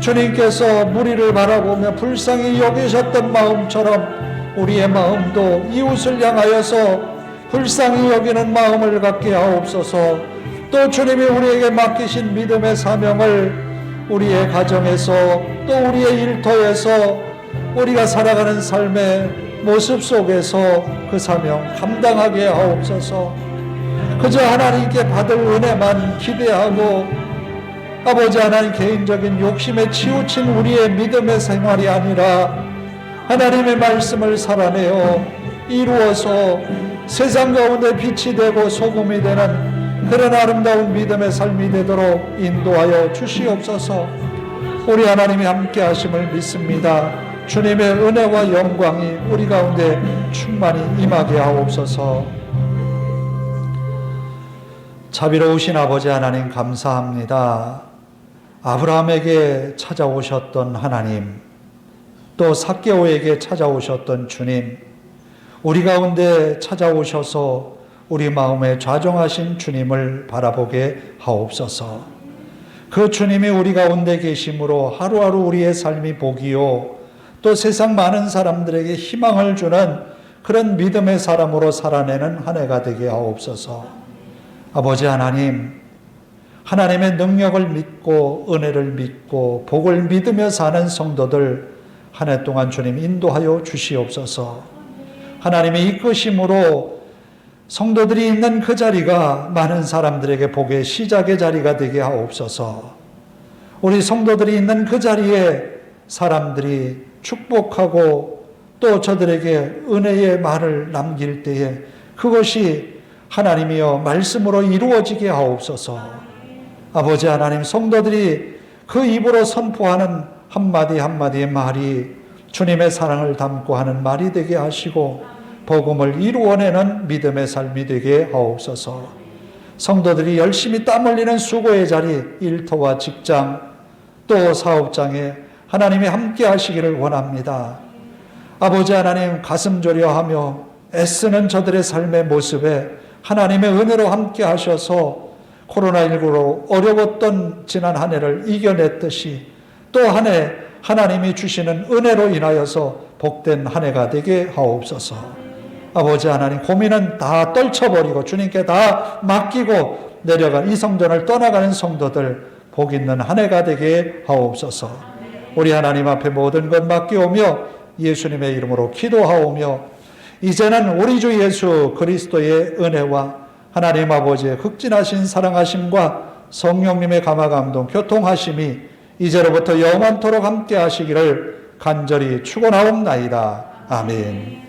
주님께서 무리를 바라보며 불쌍히 여기셨던 마음처럼 우리의 마음도 이웃을 향하여서 불쌍히 여기는 마음을 갖게 하옵소서. 또 주님이 우리에게 맡기신 믿음의 사명을 우리의 가정에서 또 우리의 일터에서 우리가 살아가는 삶의 모습 속에서 그 사명 감당하게 하옵소서. 그저 하나님께 받을 은혜만 기대하고 아버지 하나님 개인적인 욕심에 치우친 우리의 믿음의 생활이 아니라 하나님의 말씀을 살아내어 이루어서 세상 가운데 빛이 되고 소금이 되는 그런 아름다운 믿음의 삶이 되도록 인도하여 주시옵소서. 우리 하나님이 함께 하심을 믿습니다. 주님의 은혜와 영광이 우리 가운데 충만히 임하게 하옵소서. 자비로우신 아버지 하나님 감사합니다. 아브라함에게 찾아오셨던 하나님, 또 삭개오에게 찾아오셨던 주님, 우리 가운데 찾아오셔서 우리 마음에 좌정하신 주님을 바라보게 하옵소서. 그 주님이 우리 가운데 계심으로 하루하루 우리의 삶이 복이요 또 세상 많은 사람들에게 희망을 주는 그런 믿음의 사람으로 살아내는 한 해가 되게 하옵소서. 아버지 하나님, 하나님의 능력을 믿고 은혜를 믿고 복을 믿으며 사는 성도들 한 해 동안 주님 인도하여 주시옵소서. 하나님의 이끄심으로 성도들이 있는 그 자리가 많은 사람들에게 복의 시작의 자리가 되게 하옵소서. 우리 성도들이 있는 그 자리에 사람들이 축복하고 또 저들에게 은혜의 말을 남길 때에 그것이 하나님이여 말씀으로 이루어지게 하옵소서. 아버지 하나님, 성도들이 그 입으로 선포하는 한마디 한마디의 말이 주님의 사랑을 담고 하는 말이 되게 하시고 복음을 이루어내는 믿음의 삶이 되게 하옵소서. 성도들이 열심히 땀 흘리는 수고의 자리, 일터와 직장 또 사업장에 하나님이 함께 하시기를 원합니다. 아버지 하나님, 가슴 졸여하며 애쓰는 저들의 삶의 모습에 하나님의 은혜로 함께 하셔서 코로나19로 어려웠던 지난 한 해를 이겨냈듯이 또 한 해 하나님이 주시는 은혜로 인하여서 복된 한 해가 되게 하옵소서. 아버지 하나님, 고민은 다 떨쳐버리고 주님께 다 맡기고 내려간 이 성전을 떠나가는 성도들 복 있는 한 해가 되게 하옵소서. 우리 하나님 앞에 모든 것 맡기오며 예수님의 이름으로 기도하오며 이제는 우리 주 예수 그리스도의 은혜와 하나님 아버지의 극진하신 사랑하심과 성령님의 감화감동 교통하심이 이제로부터 영원토록 함께 하시기를 간절히 축원하옵나이다. 아멘.